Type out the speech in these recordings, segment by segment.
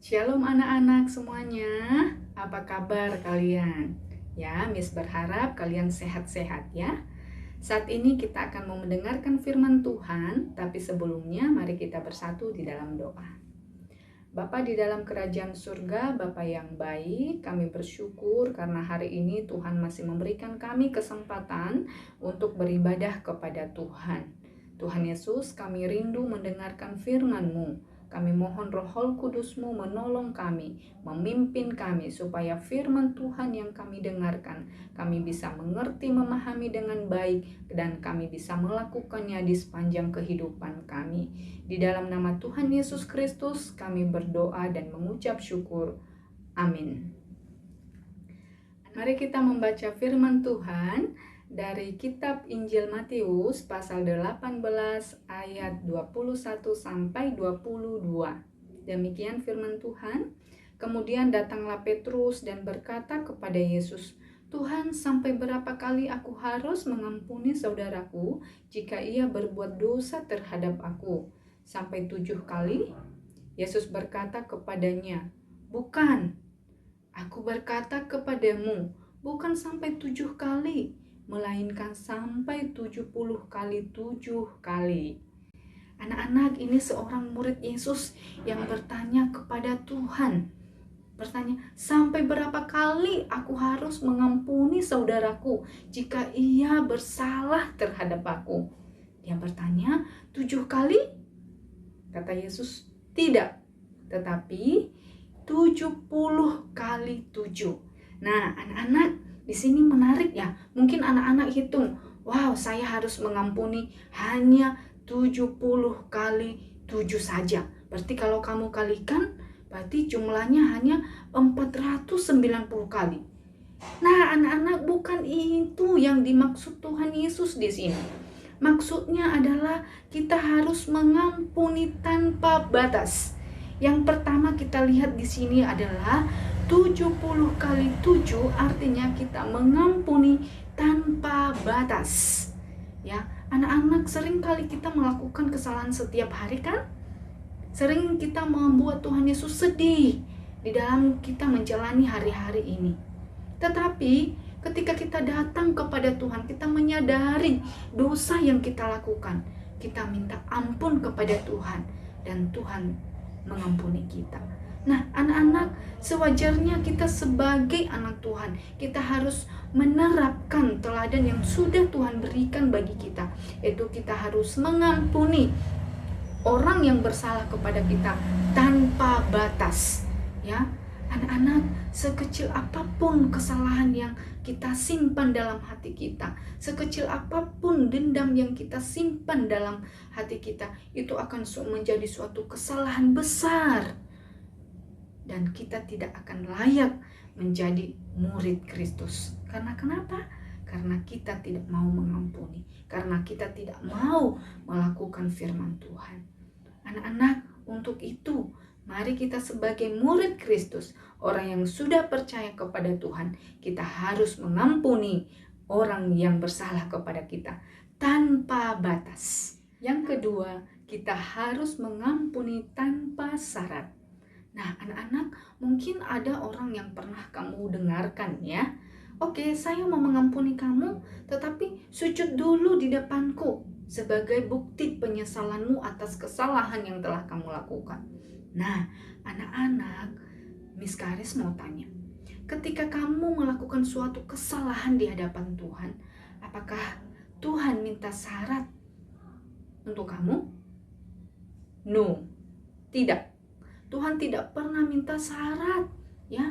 Shalom anak-anak semuanya, apa kabar kalian? Ya, Miss berharap kalian sehat-sehat ya. Saat ini kita akan mau mendengarkan firman Tuhan, tapi sebelumnya mari kita bersatu di dalam doa. Bapa di dalam kerajaan surga, Bapa yang baik, kami bersyukur karena hari ini Tuhan masih memberikan kami kesempatan untuk beribadah kepada Tuhan. Tuhan Yesus, kami rindu mendengarkan firman-Mu. Kami mohon Roh Kudus-Mu menolong kami, memimpin kami supaya firman Tuhan yang kami dengarkan, kami bisa mengerti, memahami dengan baik, dan kami bisa melakukannya di sepanjang kehidupan kami. Di dalam nama Tuhan Yesus Kristus, kami berdoa dan mengucap syukur. Amin. Mari kita membaca firman Tuhan dari kitab Injil Matius pasal 18 ayat 21 sampai 22. Demikian firman Tuhan. Kemudian datanglah Petrus dan berkata kepada Yesus, "Tuhan, sampai berapa kali aku harus mengampuni saudaraku jika ia berbuat dosa terhadap aku? Sampai 7 kali?" Yesus berkata kepadanya, "Bukan, aku berkata kepadamu, bukan sampai 7 kali, melainkan sampai 70 kali 7 kali." Anak-anak, ini seorang murid Yesus yang bertanya kepada Tuhan. Bertanya, sampai berapa kali aku harus mengampuni saudaraku jika ia bersalah terhadap aku? Dia bertanya, 7 kali? Kata Yesus, tidak, tetapi 70 kali 7. Nah, anak-anak, di sini menarik ya. Mungkin anak-anak hitung, wow, saya harus mengampuni hanya 70 kali 7 saja. Berarti kalau kamu kalikan, berarti jumlahnya hanya 490 kali. Nah, anak-anak, bukan itu yang dimaksud Tuhan Yesus di sini. Maksudnya adalah kita harus mengampuni tanpa batas. Yang pertama kita lihat di sini adalah 70 kali 7, artinya kita mengampuni tanpa batas. Ya, anak-anak, sering kali kita melakukan kesalahan setiap hari kan? Sering kita membuat Tuhan Yesus sedih di dalam kita menjalani hari-hari ini. Tetapi ketika kita datang kepada Tuhan, kita menyadari dosa yang kita lakukan, kita minta ampun kepada Tuhan, dan Tuhan mengampuni kita. Nah, anak-anak, sewajarnya kita sebagai anak Tuhan, kita harus menerapkan teladan yang sudah Tuhan berikan bagi kita, yaitu kita harus mengampuni orang yang bersalah kepada kita tanpa batas. Ya, anak-anak, sekecil apapun kesalahan yang kita simpan dalam hati kita, sekecil apapun dendam yang kita simpan dalam hati kita, itu akan menjadi suatu kesalahan besar. Dan kita tidak akan layak menjadi murid Kristus. Karena kenapa? Karena kita tidak mau mengampuni. Karena kita tidak mau melakukan firman Tuhan. Anak-anak, untuk itu, mari kita sebagai murid Kristus, orang yang sudah percaya kepada Tuhan, kita harus mengampuni orang yang bersalah kepada kita tanpa batas. Yang kedua, kita harus mengampuni tanpa syarat. Nah, anak-anak, mungkin ada orang yang pernah kamu dengarkan ya. Oke, saya mau mengampuni kamu, tetapi sujud dulu di depanku sebagai bukti penyesalanmu atas kesalahan yang telah kamu lakukan. Nah, anak-anak, Miss Karis mau tanya, ketika kamu melakukan suatu kesalahan di hadapan Tuhan, apakah Tuhan minta syarat untuk kamu? No, tidak. Tuhan tidak pernah minta syarat ya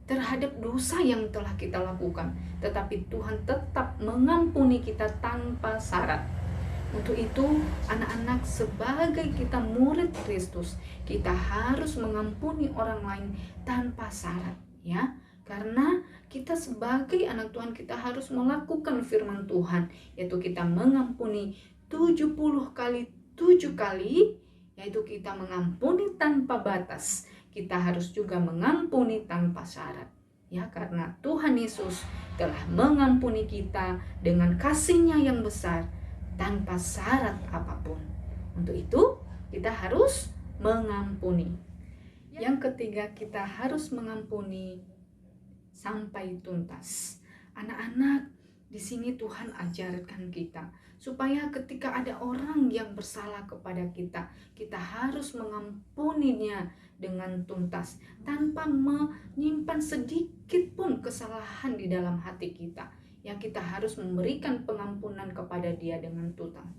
terhadap dosa yang telah kita lakukan, tetapi Tuhan tetap mengampuni kita tanpa syarat. Untuk itu, anak-anak, sebagai kita murid Kristus, kita harus mengampuni orang lain tanpa syarat ya. Karena kita sebagai anak Tuhan, kita harus melakukan firman Tuhan, yaitu kita mengampuni 70 kali 7 kali, yaitu kita mengampuni tanpa batas. Kita harus juga mengampuni tanpa syarat. Ya, karena Tuhan Yesus telah mengampuni kita dengan kasih-Nya yang besar tanpa syarat apapun. Untuk itu, kita harus mengampuni. Yang ketiga, kita harus mengampuni sampai tuntas. Anak-anak, di sini Tuhan ajarkan kita supaya ketika ada orang yang bersalah kepada kita, kita harus mengampuninya dengan tuntas tanpa menyimpan sedikit pun kesalahan di dalam hati kita. Ya, kita harus memberikan pengampunan kepada dia dengan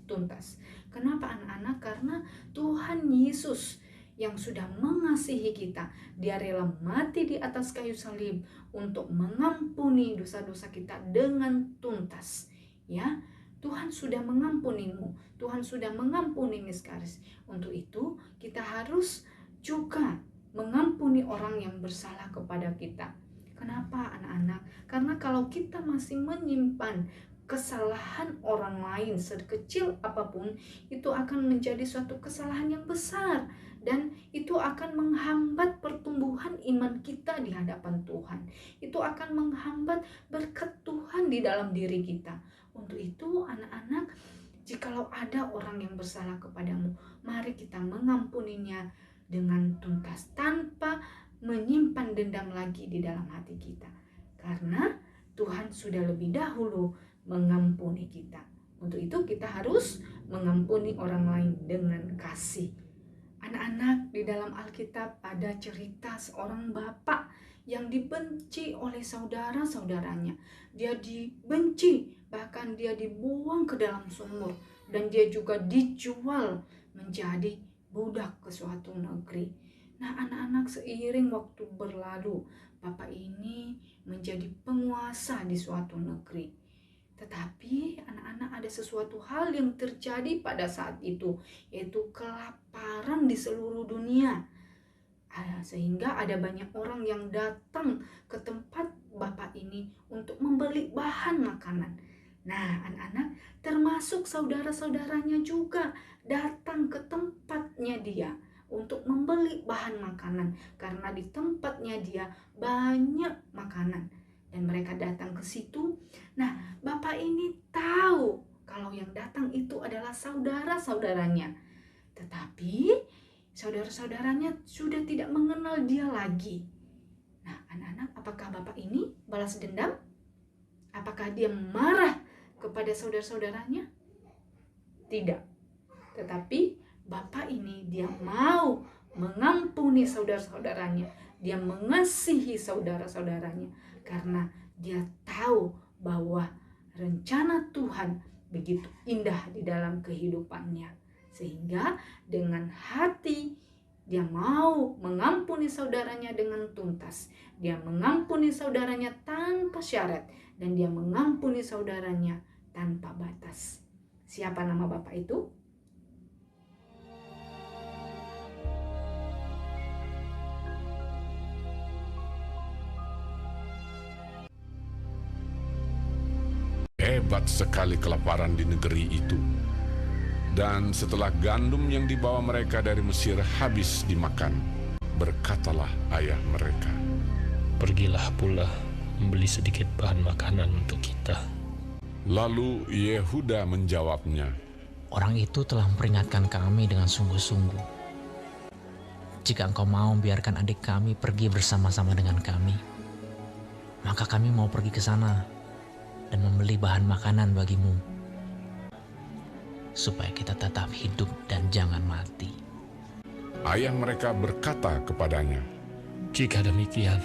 tuntas. Kenapa anak-anak? Karena Tuhan Yesus yang sudah mengasihi kita, dia rela mati di atas kayu salib untuk mengampuni dosa-dosa kita dengan tuntas. Ya, Tuhan sudah mengampunimu, Tuhan sudah mengampuni Miss Karis. Untuk itu kita harus juga mengampuni orang yang bersalah kepada kita. Kenapa anak-anak? Karena kalau kita masih menyimpan kesalahan orang lain sekecil apapun, itu akan menjadi suatu kesalahan yang besar, dan itu akan menghambat pertumbuhan iman kita di hadapan Tuhan. Itu akan menghambat berkat Tuhan di dalam diri kita. Untuk itu anak-anak, jikalau ada orang yang bersalah kepadamu, mari kita mengampuninya dengan tuntas tanpa menyimpan dendam lagi di dalam hati kita. Karena Tuhan sudah lebih dahulu mengampuni kita. Untuk itu kita harus mengampuni orang lain dengan kasih. Anak-anak, di dalam Alkitab ada cerita seorang bapak yang dibenci oleh saudara-saudaranya. Dia dibenci, bahkan dia dibuang ke dalam sumur, dan dia juga dijual menjadi budak ke suatu negeri. Nah anak-anak, seiring waktu berlalu, bapak ini menjadi penguasa di suatu negeri. Tetapi anak-anak, ada sesuatu hal yang terjadi pada saat itu, yaitu kelaparan di seluruh dunia. Sehingga ada banyak orang yang datang ke tempat bapak ini untuk membeli bahan makanan. Nah anak-anak, termasuk saudara-saudaranya juga datang ke tempatnya dia untuk membeli bahan makanan, karena di tempatnya dia banyak makanan. Dan mereka datang ke situ. Nah, bapak ini tahu kalau yang datang itu adalah saudara-saudaranya. Tetapi saudara-saudaranya sudah tidak mengenal dia lagi. Nah, anak-anak, apakah bapak ini balas dendam? Apakah dia marah kepada saudara-saudaranya? Tidak. Tetapi bapak ini dia mau mengampuni saudara-saudaranya. Dia mengasihi saudara-saudaranya karena dia tahu bahwa rencana Tuhan begitu indah di dalam kehidupannya. Sehingga dengan hati dia mau mengampuni saudaranya dengan tuntas. Dia mengampuni saudaranya tanpa syarat, dan dia mengampuni saudaranya tanpa batas. Siapa nama bapak itu? Hebat sekali kelaparan di negeri itu. Dan setelah gandum yang dibawa mereka dari Mesir habis dimakan, berkatalah ayah mereka, "Pergilah pula membeli sedikit bahan makanan untuk kita." Lalu Yehuda menjawabnya, "Orang itu telah memperingatkan kami dengan sungguh-sungguh. Jika engkau mau biarkan adik kami pergi bersama-sama dengan kami, maka kami mau pergi ke sana dan membeli bahan makanan bagimu, supaya kita tetap hidup dan jangan mati." ayah mereka berkata kepadanya, "Jika demikian,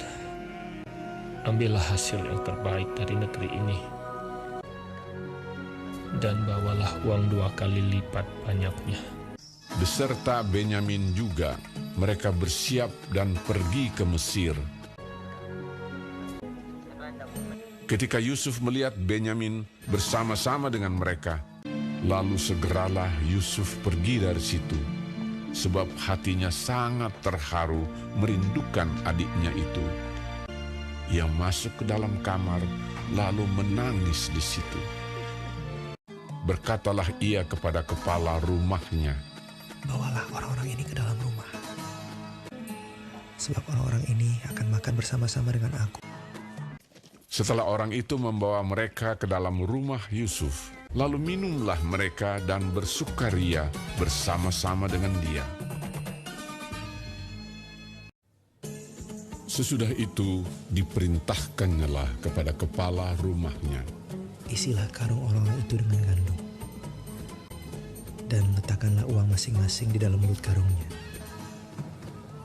ambillah hasil yang terbaik dari negeri ini, dan bawalah uang 2 kali lipat banyaknya." Beserta Benyamin juga, mereka bersiap dan pergi ke Mesir. Ketika Yusuf melihat Benyamin bersama-sama dengan mereka, lalu segeralah Yusuf pergi dari situ, sebab hatinya sangat terharu merindukan adiknya itu. Ia masuk ke dalam kamar, lalu menangis di situ. Berkatalah ia kepada kepala rumahnya, "Bawalah orang-orang ini ke dalam rumah, sebab orang-orang ini akan makan bersama-sama dengan aku." Setelah orang itu membawa mereka ke dalam rumah Yusuf, lalu minumlah mereka dan bersukaria bersama-sama dengan dia. Sesudah itu diperintahkannyalah kepada kepala rumahnya. Isilah karung orang-orang itu dengan gandum. Dan letakkanlah uang masing-masing di dalam mulut karungnya.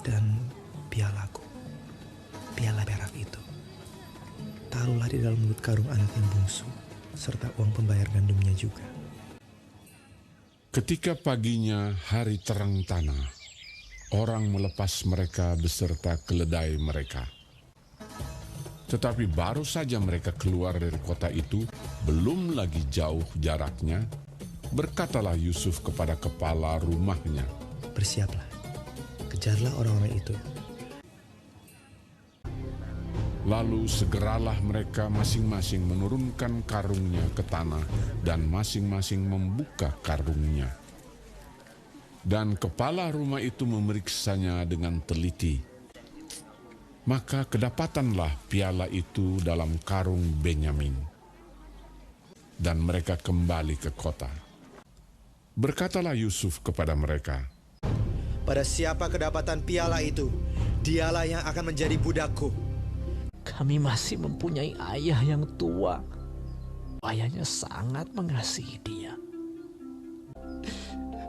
Dan pialaku, piala perak itu, taruhlah di dalam mulut karung anak yang bungsu, serta uang pembayar gandumnya juga. Ketika paginya hari terang tanah, orang melepas mereka beserta keledai mereka. Tetapi baru saja mereka keluar dari kota itu, belum lagi jauh jaraknya, berkatalah Yusuf kepada kepala rumahnya, Bersiaplah, kejarlah orang-orang itu. Lalu segeralah mereka masing-masing menurunkan karungnya ke tanah dan masing-masing membuka karungnya. Dan kepala rumah itu memeriksanya dengan teliti. Maka kedapatanlah piala itu dalam karung Benyamin. Dan mereka kembali ke kota. Berkatalah Yusuf kepada mereka, Pada siapa kedapatan piala itu, dialah yang akan menjadi budakku. Kami masih mempunyai ayah yang tua. Ayahnya sangat mengasihi dia.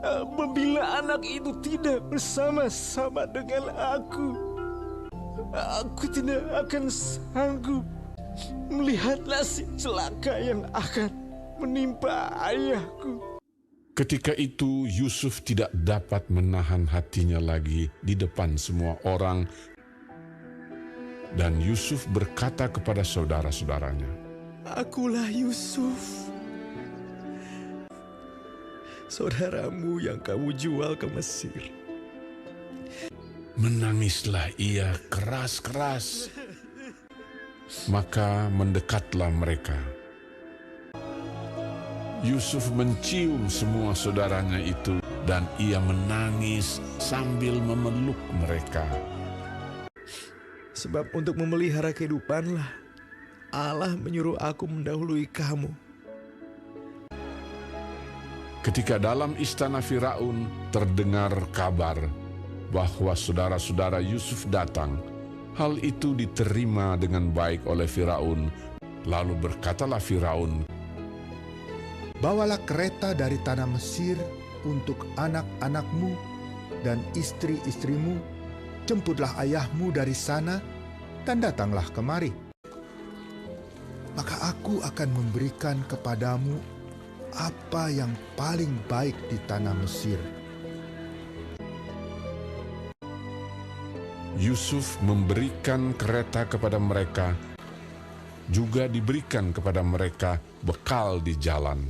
Apabila anak itu tidak bersama-sama dengan aku tidak akan sanggup melihat nasib celaka yang akan menimpa ayahku. ketika itu Yusuf tidak dapat menahan hatinya lagi di depan semua orang. Dan Yusuf berkata kepada saudara-saudaranya, Akulah Yusuf, saudaramu yang kamu jual ke Mesir. menangislah ia keras-keras. Maka mendekatlah mereka. Yusuf mencium semua saudaranya itu dan ia menangis sambil memeluk mereka. Sebab untuk memelihara kehidupanlah Allah menyuruh aku mendahului kamu. Ketika dalam istana Firaun terdengar kabar bahwa saudara-saudara Yusuf datang, hal itu diterima dengan baik oleh Firaun. Lalu berkatalah Firaun, Bawalah kereta dari tanah Mesir untuk anak-anakmu dan istri-istrimu, jemputlah ayahmu dari sana dan datanglah kemari. Maka aku akan memberikan kepadamu apa yang paling baik di tanah Mesir. Yusuf memberikan kereta kepada mereka, juga diberikan kepada mereka bekal di jalan.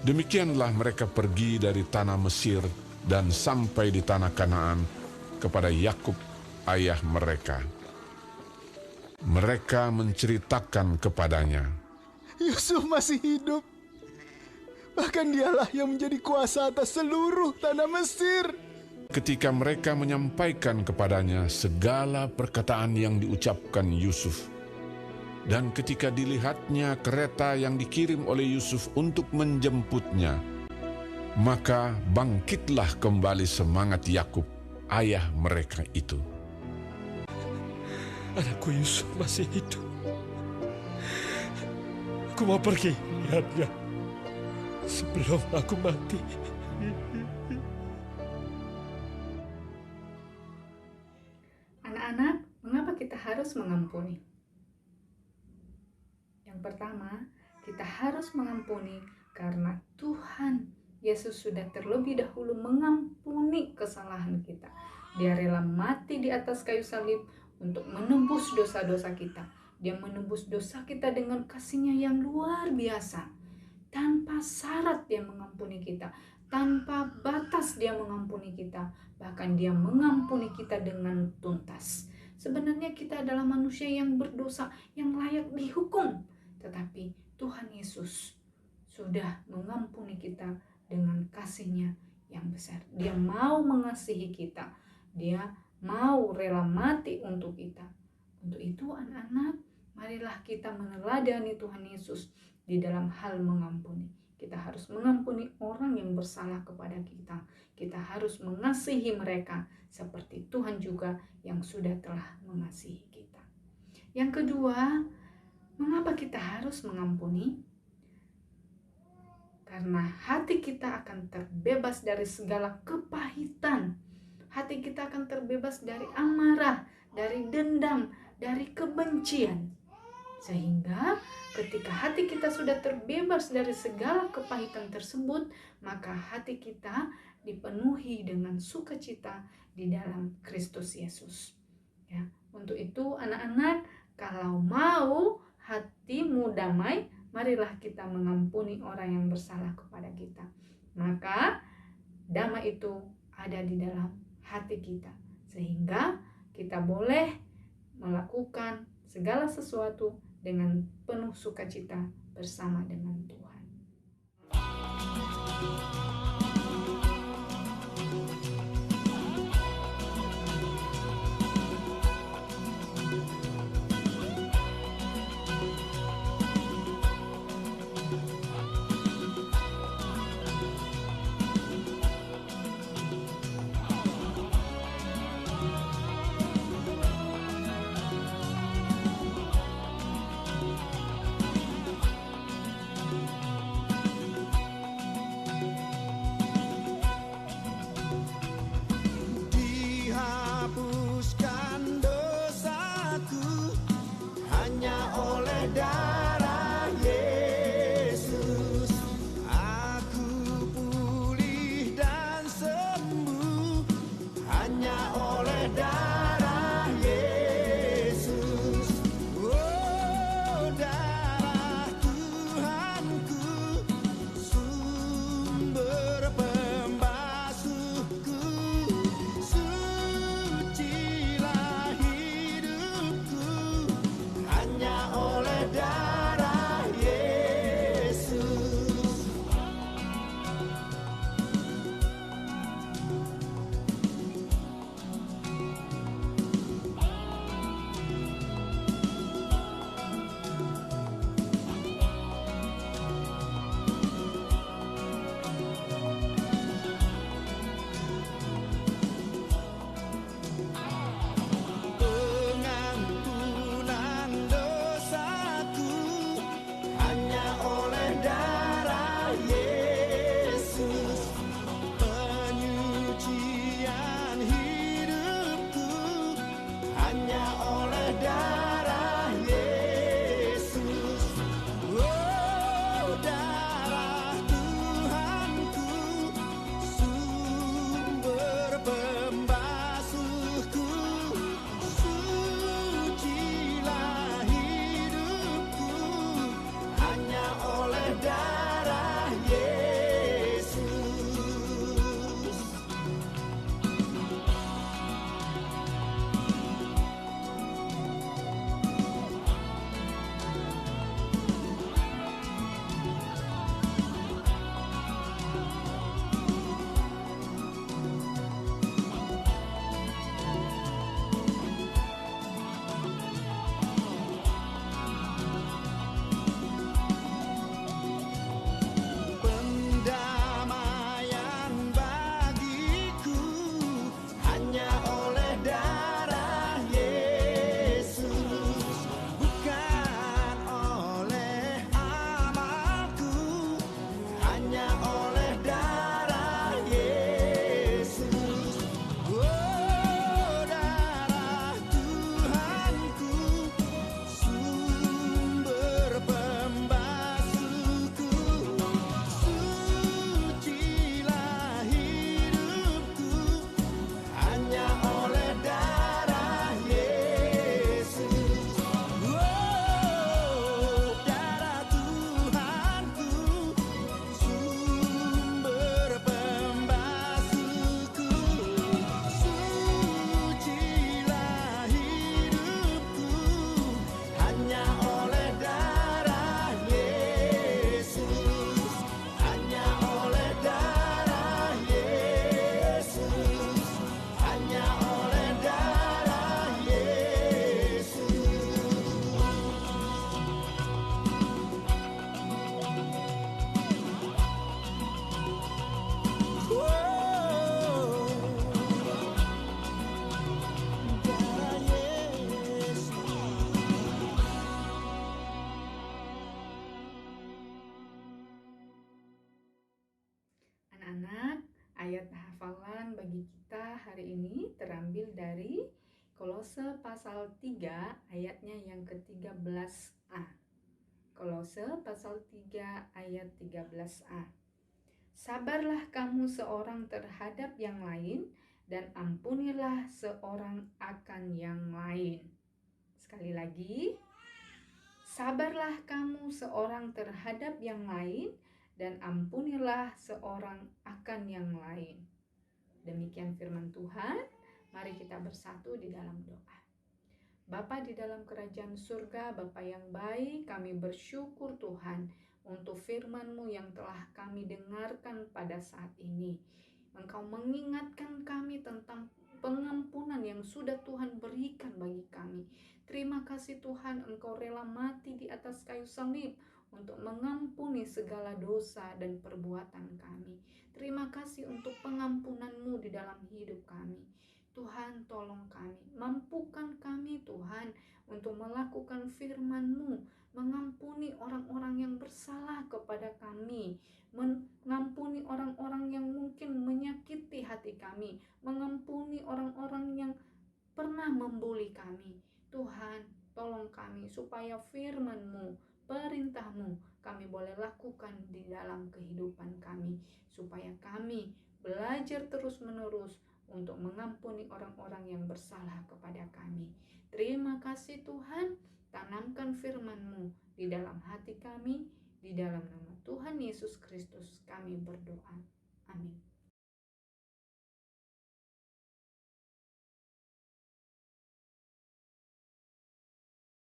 Demikianlah mereka pergi dari tanah Mesir dan sampai di tanah Kanaan kepada Yakub ayah mereka. Mereka menceritakan kepadanya, Yusuf masih hidup. Bahkan dialah yang menjadi kuasa atas seluruh tanah Mesir. ketika mereka menyampaikan kepadanya segala perkataan yang diucapkan Yusuf. Dan ketika dilihatnya kereta yang dikirim oleh Yusuf untuk menjemputnya, maka bangkitlah kembali semangat Yakub, ayah mereka itu. Anakku Yusuf masih hidup. Aku mau pergi lihatnya sebelum aku mati. Anak-anak, mengapa kita harus mengampuni? Yang pertama, kita harus mengampuni karena Tuhan Yesus sudah terlebih dahulu mengampuni kesalahan kita. Dia rela mati di atas kayu salib untuk menebus dosa-dosa kita. Dia menebus dosa kita dengan kasih-Nya yang luar biasa. Tanpa syarat Dia mengampuni kita. Tanpa batas Dia mengampuni kita. Bahkan Dia mengampuni kita dengan tuntas. Sebenarnya kita adalah manusia yang berdosa, yang layak dihukum. Tetapi Tuhan Yesus sudah mengampuni kita dengan kasih-Nya yang besar. Dia mau mengasihi kita. Dia mau rela mati untuk kita. Untuk itu anak-anak, marilah kita meneladani Tuhan Yesus di dalam hal mengampuni. Kita harus mengampuni orang yang bersalah kepada kita. Kita harus mengasihi mereka seperti Tuhan juga yang sudah telah mengasihi kita. Yang kedua, mengapa kita harus mengampuni? Karena hati kita akan terbebas dari segala kepahitan. Hati kita akan terbebas dari amarah, dari dendam, dari kebencian. Sehingga ketika hati kita sudah terbebas dari segala kepahitan tersebut, maka hati kita dipenuhi dengan sukacita di dalam Kristus Yesus. Ya, untuk itu anak-anak, kalau mau hatimu damai, marilah kita mengampuni orang yang bersalah kepada kita. Maka damai itu ada di dalam hati kita, sehingga kita boleh melakukan segala sesuatu dengan penuh sukacita bersama dengan Tuhan. Ayat hafalan bagi kita hari ini terambil dari Kolose pasal 3 ayatnya yang ke-13a. Kolose pasal 3 ayat 13a. Sabarlah kamu seorang terhadap yang lain dan ampunilah seorang akan yang lain. Sekali lagi, sabarlah kamu seorang terhadap yang lain dan ampunilah seorang akan yang lain. Demikian firman Tuhan. Mari kita bersatu di dalam doa. Bapa di dalam kerajaan surga, Bapa yang baik, kami bersyukur Tuhan untuk firman-Mu yang telah kami dengarkan pada saat ini. Engkau mengingatkan kami tentang pengampunan yang sudah Tuhan berikan bagi kami. Terima kasih Tuhan, Engkau rela mati di atas kayu salib untuk mengampuni segala dosa dan perbuatan kami. Terima kasih untuk pengampunan-Mu di dalam hidup kami. Tuhan, tolong kami, mampukan kami Tuhan untuk melakukan firman-Mu, mengampuni orang-orang yang bersalah kepada kami, mengampuni orang-orang yang mungkin menyakiti hati kami, mengampuni orang-orang yang pernah membuli kami. Tuhan, tolong kami supaya firman-Mu, perintah-Mu kami boleh lakukan di dalam kehidupan kami, supaya kami belajar terus-menerus untuk mengampuni orang-orang yang bersalah kepada kami. Terima kasih Tuhan, tanamkan firman-Mu di dalam hati kami, di dalam nama Tuhan Yesus Kristus kami berdoa. Amin.